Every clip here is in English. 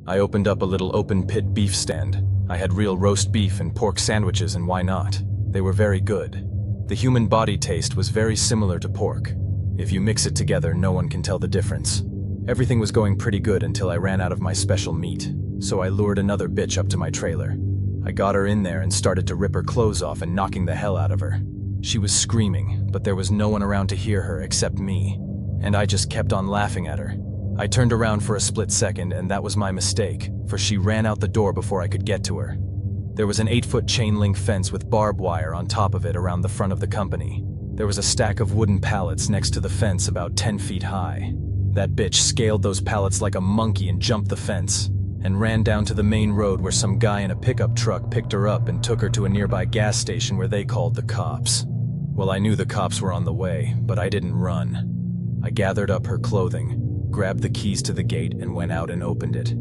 I opened up a little open-pit beef stand. I had real roast beef and pork sandwiches, and why not? They were very good. The human body taste was very similar to pork. If you mix it together, no one can tell the difference. Everything was going pretty good until I ran out of my special meat, so I lured another bitch up to my trailer. I got her in there and started to rip her clothes off and knocking the hell out of her. She was screaming, but there was no one around to hear her except me, and I just kept on laughing at her. I turned around for a split second, and that was my mistake, for she ran out the door before I could get to her. There was an 8-foot chain-link fence with barbed wire on top of it around the front of the company. There was a stack of wooden pallets next to the fence about 10 feet high. That bitch scaled those pallets like a monkey and jumped the fence, and ran down to the main road where some guy in a pickup truck picked her up and took her to a nearby gas station where they called the cops. Well, I knew the cops were on the way, but I didn't run. I gathered up her clothing, grabbed the keys to the gate, and went out and opened it.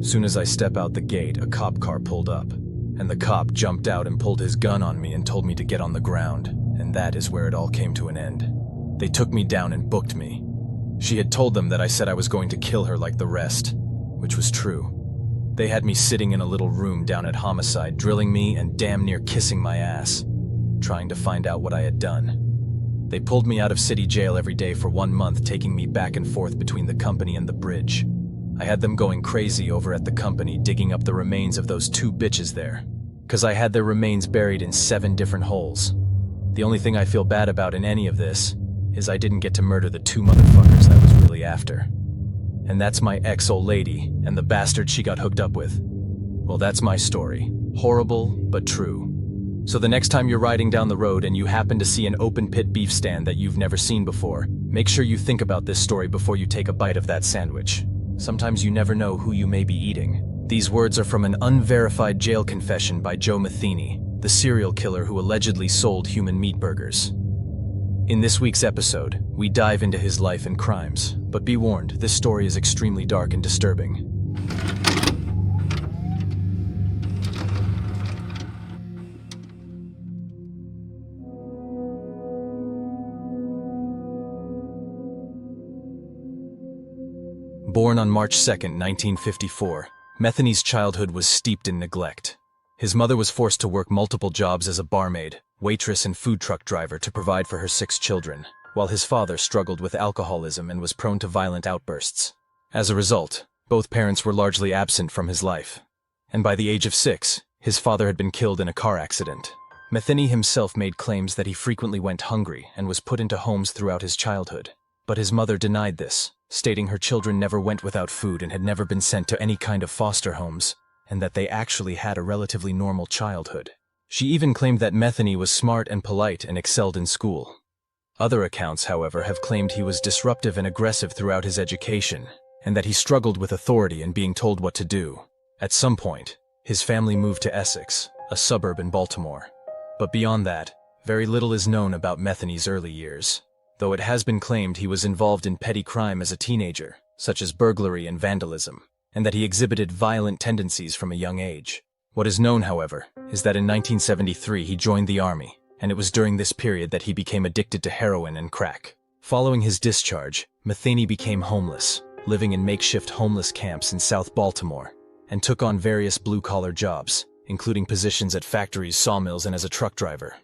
Soon as I step out the gate, a cop car pulled up, and the cop jumped out and pulled his gun on me and told me to get on the ground, and that is where it all came to an end. They took me down and booked me. She had told them that I said I was going to kill her like the rest, which was true. They had me sitting in a little room down at Homicide, drilling me and damn near kissing my ass, trying to find out what I had done. They pulled me out of city jail every day for 1 month, taking me back and forth between the company and the bridge. I had them going crazy over at the company, digging up the remains of those 2 bitches there, 'cause I had their remains buried in 7 different holes. The only thing I feel bad about in any of this is I didn't get to murder the 2 motherfuckers I was really after. And that's my ex-old lady and the bastard she got hooked up with. Well, that's my story. Horrible, but true. So the next time you're riding down the road and you happen to see an open-pit beef stand that you've never seen before, make sure you think about this story before you take a bite of that sandwich. Sometimes you never know who you may be eating. These words are from an unverified jail confession by Joe Metheny, the serial killer who allegedly sold human meat burgers. In this week's episode, we dive into his life and crimes, but be warned, this story is extremely dark and disturbing. Born on March 2, 1954, Metheny's childhood was steeped in neglect. His mother was forced to work multiple jobs as a barmaid, waitress, and food truck driver to provide for her 6 children, while his father struggled with alcoholism and was prone to violent outbursts. As a result, both parents were largely absent from his life. And by the age of 6, his father had been killed in a car accident. Metheny himself made claims that he frequently went hungry and was put into homes throughout his childhood. But his mother denied this, stating her children never went without food and had never been sent to any kind of foster homes, and that they actually had a relatively normal childhood. She even claimed that Metheny was smart and polite and excelled in school. Other accounts, however, have claimed he was disruptive and aggressive throughout his education, and that he struggled with authority and being told what to do. At some point, his family moved to Essex, a suburb in Baltimore. But beyond that, very little is known about Metheny's early years, though it has been claimed he was involved in petty crime as a teenager, such as burglary and vandalism, and that he exhibited violent tendencies from a young age. What is known, however, is that in 1973 he joined the army, and it was during this period that he became addicted to heroin and crack. Following his discharge, Metheny became homeless, living in makeshift homeless camps in South Baltimore, and took on various blue-collar jobs, including positions at factories, sawmills, and as a truck driver.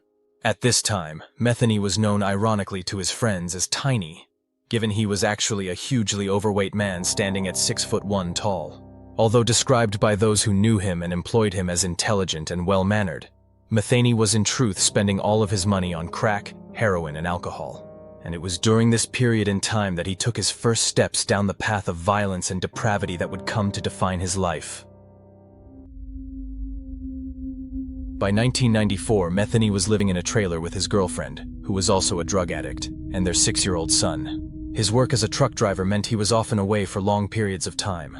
At this time, Metheny was known ironically to his friends as Tiny, given he was actually a hugely overweight man standing at 6'1" tall. Although described by those who knew him and employed him as intelligent and well-mannered, Metheny was in truth spending all of his money on crack, heroin, and alcohol. And it was during this period in time that he took his first steps down the path of violence and depravity that would come to define his life. By 1994, Metheny was living in a trailer with his girlfriend, who was also a drug addict, and their 6-year-old son. His work as a truck driver meant he was often away for long periods of time.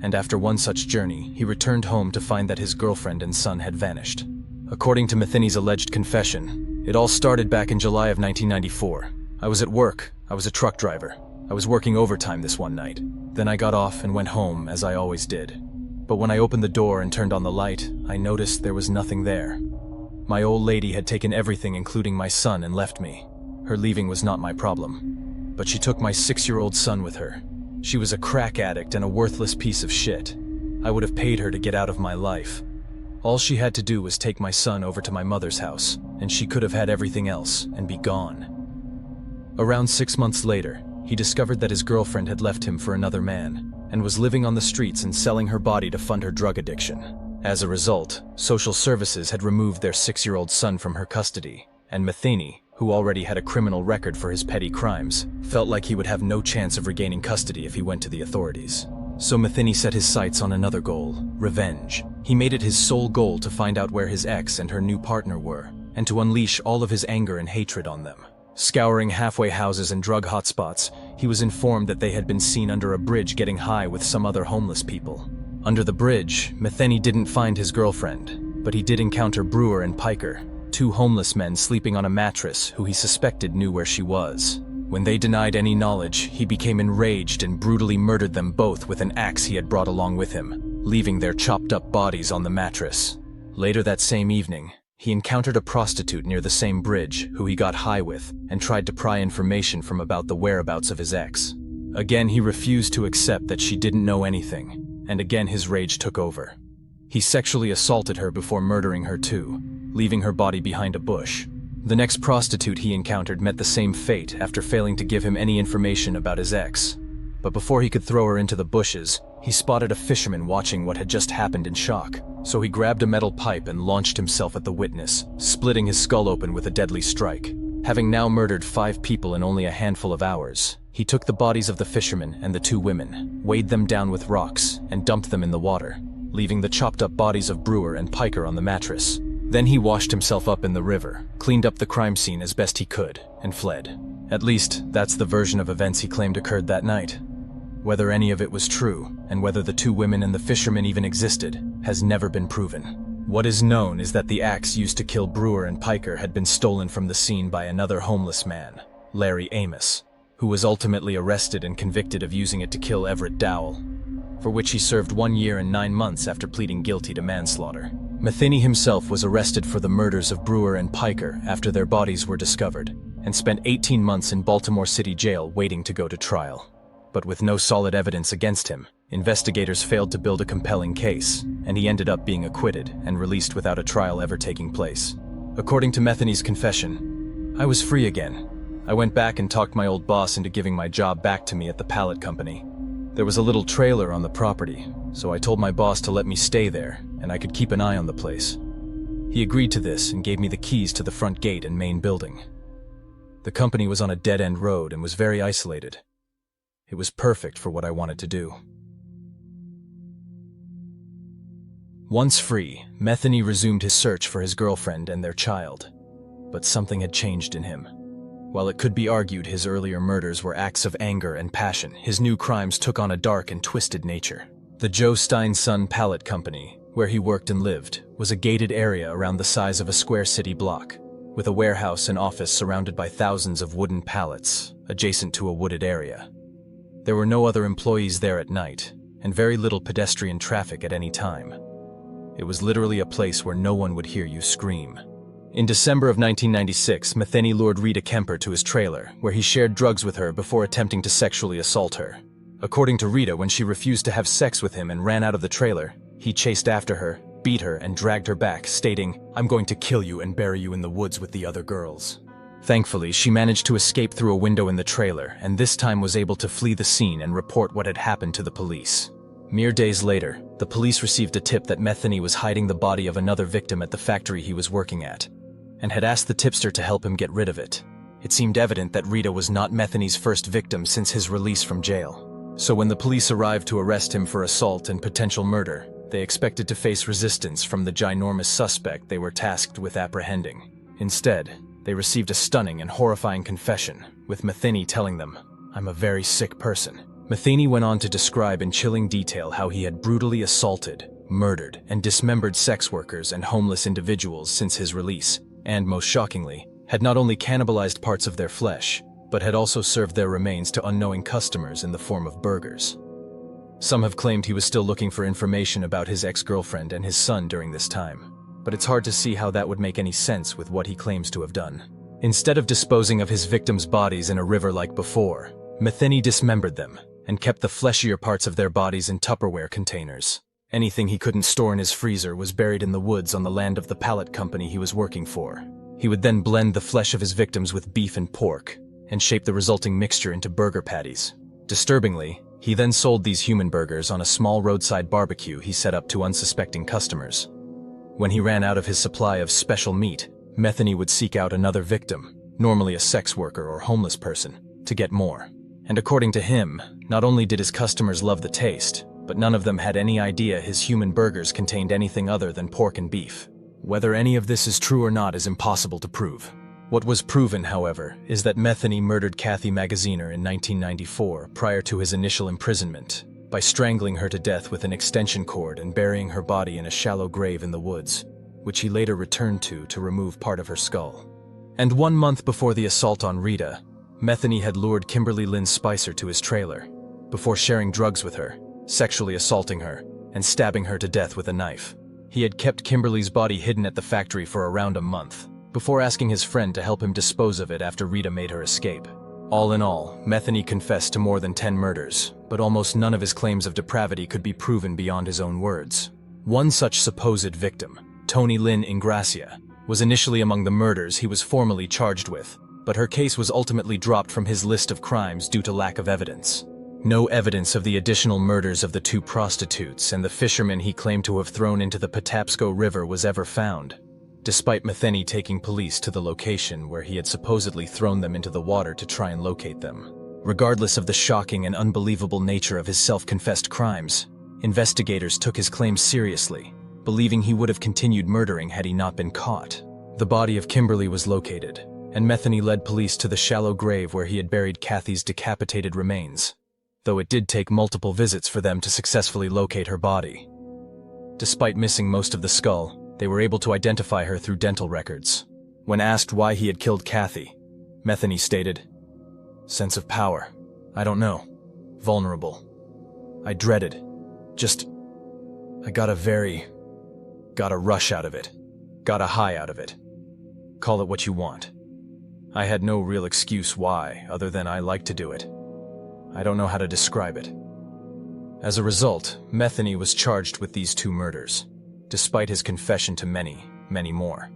And after one such journey, he returned home to find that his girlfriend and son had vanished. According to Metheny's alleged confession, it all started back in July of 1994. I was at work. I was a truck driver. I was working overtime this one night. Then I got off and went home, as I always did. But when I opened the door and turned on the light, I noticed there was nothing there. My old lady had taken everything, including my son, and left me. Her leaving was not my problem. But she took my 6-year-old son with her. She was a crack addict and a worthless piece of shit. I would have paid her to get out of my life. All she had to do was take my son over to my mother's house, and she could have had everything else and be gone. Around 6 months later, he discovered that his girlfriend had left him for another man, and was living on the streets and selling her body to fund her drug addiction. As a result, social services had removed their 6-year-old son from her custody, and Metheny, who already had a criminal record for his petty crimes, felt like he would have no chance of regaining custody if he went to the authorities. So Metheny set his sights on another goal: revenge. He made it his sole goal to find out where his ex and her new partner were, and to unleash all of his anger and hatred on them. Scouring halfway houses and drug hotspots, he was informed that they had been seen under a bridge getting high with some other homeless people. Under the bridge, Metheny didn't find his girlfriend, but he did encounter Brewer and Piker, 2 homeless men sleeping on a mattress who he suspected knew where she was. When they denied any knowledge, he became enraged and brutally murdered them both with an axe he had brought along with him, leaving their chopped-up bodies on the mattress. Later that same evening, he encountered a prostitute near the same bridge who he got high with and tried to pry information from about the whereabouts of his ex. Again, he refused to accept that she didn't know anything, and again his rage took over. He sexually assaulted her before murdering her too, leaving her body behind a bush. The next prostitute he encountered met the same fate after failing to give him any information about his ex. But before he could throw her into the bushes, he spotted a fisherman watching what had just happened in shock. So he grabbed a metal pipe and launched himself at the witness, splitting his skull open with a deadly strike. Having now murdered 5 people in only a handful of hours, he took the bodies of the fisherman and the 2 women, weighed them down with rocks, and dumped them in the water, leaving the chopped-up bodies of Brewer and Piker on the mattress. Then he washed himself up in the river, cleaned up the crime scene as best he could, and fled. At least, that's the version of events he claimed occurred that night. Whether any of it was true, and whether the 2 women and the fisherman even existed, has never been proven. What is known is that the axe used to kill Brewer and Piker had been stolen from the scene by another homeless man, Larry Amos, who was ultimately arrested and convicted of using it to kill Everett Dowell, for which he served 1 year and 9 months after pleading guilty to manslaughter. Metheny himself was arrested for the murders of Brewer and Piker after their bodies were discovered, and spent 18 months in Baltimore City Jail waiting to go to trial. But with no solid evidence against him, investigators failed to build a compelling case, and he ended up being acquitted and released without a trial ever taking place. According to Metheny's confession, "I was free again. I went back and talked my old boss into giving my job back to me at the pallet company. There was a little trailer on the property, so I told my boss to let me stay there, and I could keep an eye on the place. He agreed to this and gave me the keys to the front gate and main building. The company was on a dead-end road and was very isolated. It was perfect for what I wanted to do." Once free, Metheny resumed his search for his girlfriend and their child. But something had changed in him. While it could be argued his earlier murders were acts of anger and passion, his new crimes took on a dark and twisted nature. The Joe Son Pallet Company, where he worked and lived, was a gated area around the size of a square city block, with a warehouse and office surrounded by thousands of wooden pallets, adjacent to a wooded area. There were no other employees there at night, and very little pedestrian traffic at any time. It was literally a place where no one would hear you scream. In December of 1996, Metheny lured Rita Kemper to his trailer, where he shared drugs with her before attempting to sexually assault her. According to Rita, when she refused to have sex with him and ran out of the trailer, he chased after her, beat her, and dragged her back, stating, "I'm going to kill you and bury you in the woods with the other girls." Thankfully, she managed to escape through a window in the trailer, and this time was able to flee the scene and report what had happened to the police. Mere days later, the police received a tip that Metheny was hiding the body of another victim at the factory he was working at, and had asked the tipster to help him get rid of it. It seemed evident that Rita was not Metheny's first victim since his release from jail. So when the police arrived to arrest him for assault and potential murder, they expected to face resistance from the ginormous suspect they were tasked with apprehending. Instead, they received a stunning and horrifying confession, with Metheny telling them, "I'm a very sick person." Metheny went on to describe in chilling detail how he had brutally assaulted, murdered, and dismembered sex workers and homeless individuals since his release, and most shockingly, had not only cannibalized parts of their flesh, but had also served their remains to unknowing customers in the form of burgers. Some have claimed he was still looking for information about his ex-girlfriend and his son during this time, but it's hard to see how that would make any sense with what he claims to have done. Instead of disposing of his victims' bodies in a river like before, Metheny dismembered them and kept the fleshier parts of their bodies in Tupperware containers. Anything he couldn't store in his freezer was buried in the woods on the land of the pallet company he was working for. He would then blend the flesh of his victims with beef and pork, and shape the resulting mixture into burger patties. Disturbingly, he then sold these human burgers on a small roadside barbecue he set up to unsuspecting customers. When he ran out of his supply of special meat, Metheny would seek out another victim, normally a sex worker or homeless person, to get more. And according to him, not only did his customers love the taste, but none of them had any idea his human burgers contained anything other than pork and beef. Whether any of this is true or not is impossible to prove. What was proven, however, is that Metheny murdered Kathy Magaziner in 1994 prior to his initial imprisonment, by strangling her to death with an extension cord and burying her body in a shallow grave in the woods, which he later returned to remove part of her skull. And 1 month before the assault on Rita, Metheny had lured Kimberly Lynn Spicer to his trailer, before sharing drugs with her, sexually assaulting her, and stabbing her to death with a knife. He had kept Kimberly's body hidden at the factory for around a month, before asking his friend to help him dispose of it after Rita made her escape. All in all, Metheny confessed to more than 10 murders, but almost none of his claims of depravity could be proven beyond his own words. One such supposed victim, Toni Lynn Ingracia, was initially among the murders he was formally charged with, but her case was ultimately dropped from his list of crimes due to lack of evidence. No evidence of the additional murders of the 2 prostitutes and the fishermen he claimed to have thrown into the Patapsco River was ever found, despite Metheny taking police to the location where he had supposedly thrown them into the water to try and locate them. Regardless of the shocking and unbelievable nature of his self-confessed crimes, investigators took his claims seriously, believing he would have continued murdering had he not been caught. The body of Kimberly was located, and Metheny led police to the shallow grave where he had buried Kathy's decapitated remains, though it did take multiple visits for them to successfully locate her body. Despite missing most of the skull, they were able to identify her through dental records. When asked why he had killed Kathy, Metheny stated, "Sense of power. I don't know. Vulnerable. I dreaded. I got a rush out of it. Got a high out of it. Call it what you want. I had no real excuse why, other than I like to do it. I don't know how to describe it." As a result, Metheny was charged with these 2 murders, despite his confession to many, many more.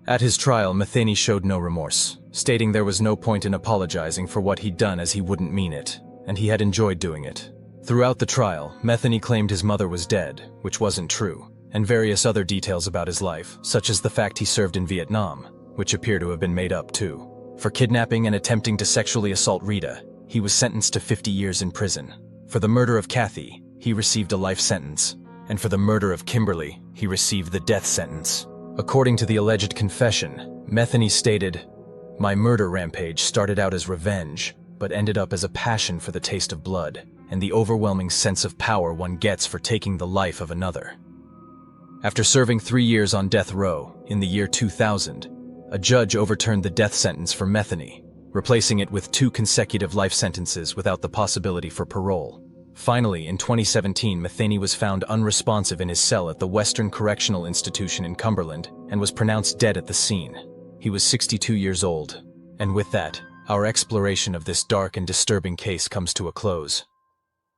At his trial, Metheny showed no remorse, stating there was no point in apologizing for what he'd done as he wouldn't mean it, and he had enjoyed doing it. Throughout the trial, Metheny claimed his mother was dead, which wasn't true, and various other details about his life, such as the fact he served in Vietnam, which appear to have been made up too. For kidnapping and attempting to sexually assault Rita, he was sentenced to 50 years in prison. For the murder of Kathy, he received a life sentence, and for the murder of Kimberly, he received the death sentence. According to the alleged confession, Metheny stated, "My murder rampage started out as revenge, but ended up as a passion for the taste of blood, and the overwhelming sense of power one gets for taking the life of another." After serving 3 years on death row, in the year 2000, a judge overturned the death sentence for Metheny, replacing it with 2 consecutive life sentences without the possibility for parole. Finally, in 2017, Metheny was found unresponsive in his cell at the Western Correctional Institution in Cumberland and was pronounced dead at the scene. He was 62 years old. And with that, our exploration of this dark and disturbing case comes to a close.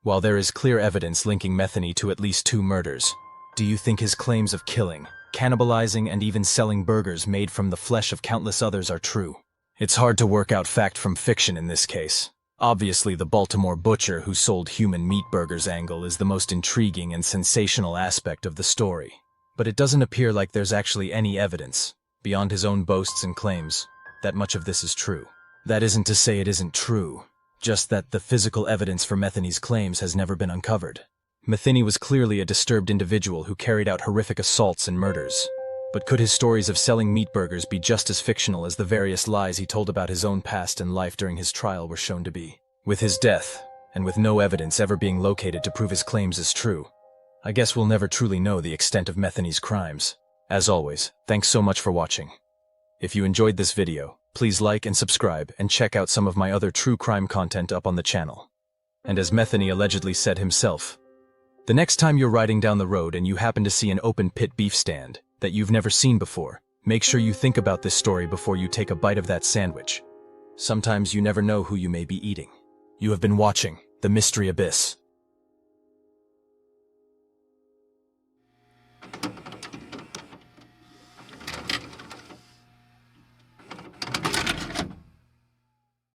While there is clear evidence linking Metheny to at least 2 murders, do you think his claims of killing, cannibalizing, and even selling burgers made from the flesh of countless others are true? It's hard to work out fact from fiction in this case. Obviously, the Baltimore butcher who sold human meat burgers angle is the most intriguing and sensational aspect of the story. But it doesn't appear like there's actually any evidence, beyond his own boasts and claims, that much of this is true. That isn't to say it isn't true, just that the physical evidence for Metheny's claims has never been uncovered. Metheny was clearly a disturbed individual who carried out horrific assaults and murders. But could his stories of selling meat burgers be just as fictional as the various lies he told about his own past and life during his trial were shown to be? With his death, and with no evidence ever being located to prove his claims as true, I guess we'll never truly know the extent of Metheny's crimes. As always, thanks so much for watching. If you enjoyed this video, please like and subscribe and check out some of my other true crime content up on the channel. And as Metheny allegedly said himself, the next time you're riding down the road and you happen to see an open pit beef stand that you've never seen before, make sure you think about this story before you take a bite of that sandwich. Sometimes you never know who you may be eating. You have been watching The Mystery Abyss.